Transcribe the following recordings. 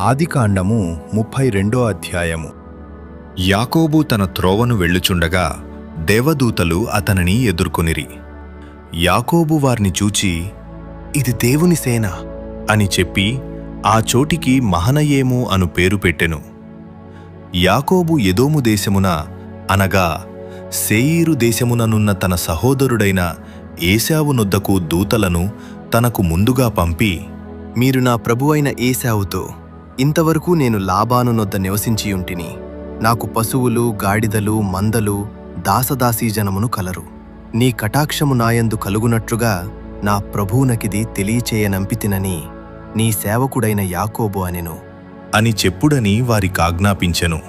ఆదికాండము 32 అధ్యాయము. యాకోబు తన త్రోవను వెళ్ళుచుండగా దేవదూతలు అతనిని ఎదుర్కొనిరి. యాకోబు వారిని చూచి, ఇది దేవుని సేన అని చెప్పి ఆ చోటికి మహనయేము అను పేరు పెట్టెను. యాకోబు ఎదోము దేశమున అనగా శేయీరు దేశముననున్న తన సహోదరుడైన ఏశావు నొద్దకు దూతలను తనకు ముందుగా పంపి, మీరు నా ప్రభువైన ఏశావుతో, ఇంతవరకు నేను లాబాను నొద్ద నివసించియుంటిని. నాకు పశువులు, గాడిదలు, మందలు, దాసదాసీజనమును కలరు. నీ కటాక్షము నాయందు కలుగునట్లుగా నా ప్రభువునకిది తెలియచేయనంపితినని నీ సేవకుడైన యాకోబు అనెను అని చెప్పుడని వారికాజ్ఞాపించెను.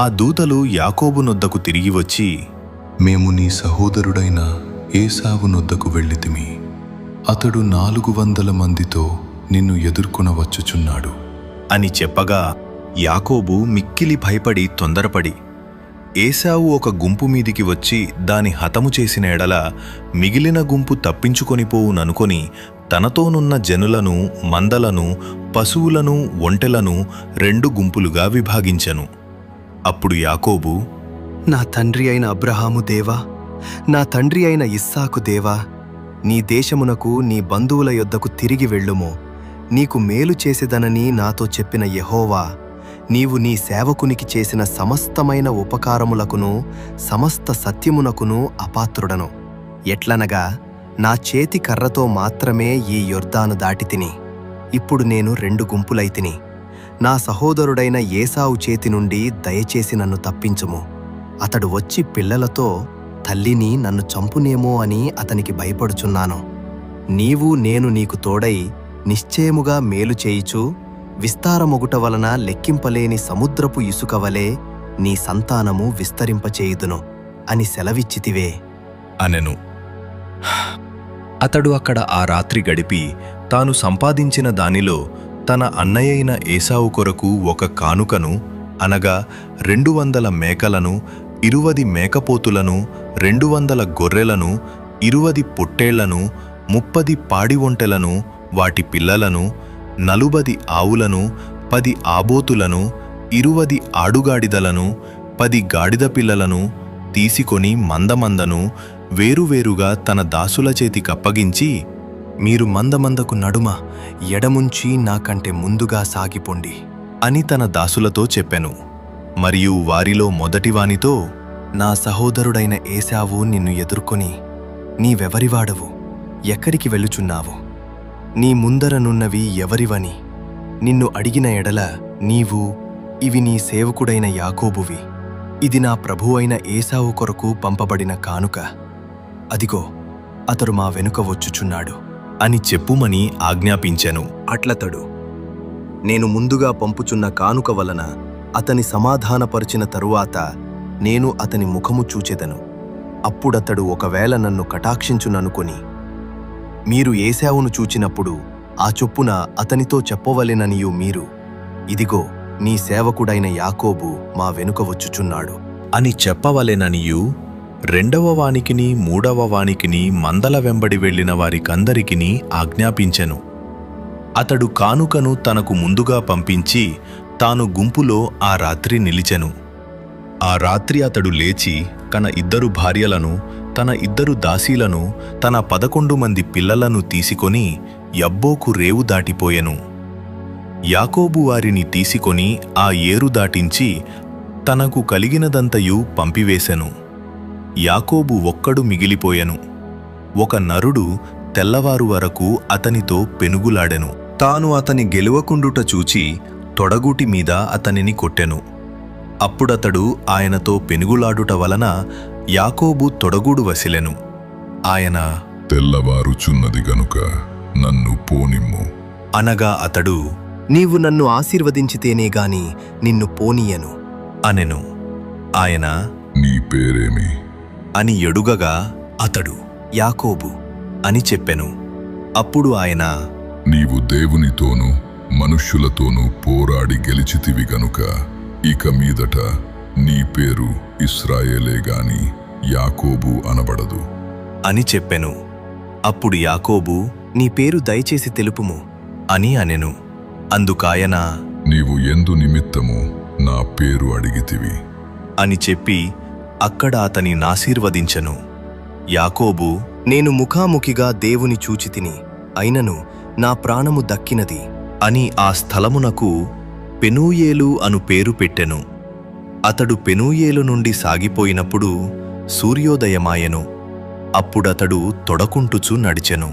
ఆ దూతలు యాకోబు నొద్దకు తిరిగి వచ్చి, మేము నీ సహోదరుడైన ఏశావు నొద్దకు వెళ్ళితిమి. అతడు 400 మందితో నిన్ను ఎదుర్కొనవచ్చుచున్నాడు అని చెప్పగా యాకోబు మిక్కిలి భయపడి తొందరపడి, ఏశావు ఒక గుంపు మీదికి వచ్చి దాని హతము చేసిన ఎడల మిగిలిన గుంపు తప్పించుకొనిపోవుననుకొని తనతోనున్న జనులను, మందలను, పశువులను, ఒంటెలను 2 గుంపులుగా విభాగించెను. అప్పుడు యాకోబు, నా తండ్రి అయిన అబ్రహాము దేవా, నా తండ్రి అయిన ఇస్సాకు దేవా, నీ దేశమునకు నీ బంధువుల యొద్దకు తిరిగి వెళ్ళుము. నీకు మేలు చేసేదనని నాతో చెప్పిన యెహోవా, నీవు నీ సేవకునికి చేసిన సమస్తమైన ఉపకారములకును సమస్త సత్యమునకును అపాత్రుడను. ఎట్లనగా నా చేతి కర్రతో మాత్రమే ఈ యొర్దాను దాటితిని. ఇప్పుడు నేను 2 గుంపులైతిని. నా సహోదరుడైన ఏశావు చేతి నుండి దయచేసి నన్ను తప్పించుము. అతడు వచ్చి పిల్లలతో, తల్లిని నన్ను చంపునేమో అని అతనికి భయపడుచున్నాను. నీవు నేను నీకు తోడై నిశ్చయముగా మేలు చేయిచు, విస్తారమొగుట వలన లెక్కింపలేని సముద్రపు ఇసుక వలె నీ సంతానము విస్తరింపచేయుదును అని సెలవిచ్చితివే అనెను. అతడు అక్కడ ఆ రాత్రి గడిపి తాను సంపాదించిన దానిలో తన అన్నయ్యైన ఏశావు కొరకు ఒక కానుకను అనగా 200 మేకలను, 20 మేకపోతులను, 200 గొర్రెలను, 20 పొట్టేళ్లను, 30 పాడి ఒంటెలను, వాటి పిల్లలను, 40 ఆవులను, 10 ఆబోతులను, 20 ఆడుగాడిదలను, 10 గాడిద పిల్లలను తీసుకొని మందమందను వేరువేరుగా తన దాసుల చేతికప్పగించి, మీరు మందమందకు నడుమ ఎడముంచి నాకంటే ముందుగా సాగిపోండి అని తన దాసులతో చెప్పెను. మరియు వారిలో మొదటివానితో, నా సహోదరుడైన ఏశావు నిన్ను ఎదుర్కొని, నీవెవరివాడవు, ఎక్కడికి వెళ్ళుచున్నావు, నీ ముందరనున్నవి ఎవరివని నిన్ను అడిగిన ఎడల నీవు, ఇవి నీ సేవకుడైన యాకోబువి, ఇది నా ప్రభువైన ఏశావు కొరకు పంపబడిన కానుక, అదిగో అతడు మా వెనుక వచ్చుచున్నాడు అని చెప్పుమని ఆజ్ఞాపించెను. అట్లతడు, నేను ముందుగా పంపుచున్న కానుక వలన అతని సమాధానపరిచిన తరువాత నేను అతని ముఖము చూచెదను. అప్పుడతడు ఒకవేళ నన్ను కటాక్షించుననుకొని, మీరు ఏశావును చూచినప్పుడు ఆ చొప్పున అతనితో చెప్పవలెననియు మీరు, ఇదిగో నీ సేవకుడైన యాకోబు మా వెనుక వచ్చుచున్నాడు అని చెప్పవలెననియు 2వ వానికిని 3వ వానికిని మందల వెంబడి వెళ్లిన వారికందరికిని ఆజ్ఞాపించెను. అతడు కానుకను తనకు ముందుగా పంపించి తాను గుంపులో ఆ రాత్రి నిలిచెను. ఆ రాత్రి అతడు లేచి తన 2 భార్యలను, తన 2 దాసీలను, తన 11 మంది పిల్లలను తీసుకొని యబ్బోకు రేవు దాటిపోయెను. యాకోబు వారిని తీసుకొని ఆ ఏరు దాటించి తనకు కలిగినదంతయు పంపివేశెను. యాకోబు ఒక్కడు మిగిలిపోయెను. ఒక నరుడు తెల్లవారు వరకు అతనితో పెనుగులాడెను. తాను అతని గెలువకుండుట చూచి తొడగూటి మీద అతనిని కొట్టెను. అప్పుడతడు ఆయనతో పెనుగులాడుట వలన యాకోబు తొడగూడు వసిలెను. ఆయన, తెల్లవారుచున్నది గనుక నన్ను పోనిమ్ము అనగా అతడు, నీవు నన్ను ఆశీర్వదించితేనే గాని నిన్ను పోనీయను అనెను. ఆయన, నీ పేరేమి అని ఎడుగగా అతడు, యాకోబు అని చెప్పెను. అప్పుడు ఆయన, నీవు దేవునితోనూ మనుష్యులతోనూ పోరాడి గెలిచితివి గనుక ఇక మీదట నీ పేరు ఇశ్రాయేలే గాని యాకోబు అనబడదు అని చెప్పెను. అప్పుడు యాకోబు, నీ పేరు దయచేసి తెలుపుము అని అనెను. అందుకాయన, నీవు ఎందు నిమిత్తము నా పేరు అడిగితివి అని చెప్పి అక్కడ అతని నాశీర్వదించెను. యాకోబు, నేను ముఖాముఖిగా దేవుని చూచితిని, అయినను నా ప్రాణము దక్కినది అని ఆ స్థలమునకు పెనూయేలు అను పేరు పెట్టెను. అతడు పెనూయేలు నుండి సాగిపోయినప్పుడు సూర్యోదయమాయెను. అప్పుడతడు తొడకుంటుచు నడిచెను.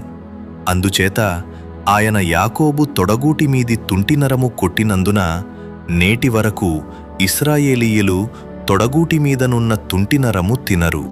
అందుచేత ఆయన యాకోబు తొడగూటి మీది తుంటినరము కొట్టినందున నేటి వరకు ఇశ్రాయేలీయులు తొడగూటి మీదనున్న తుంటినరము తినరు.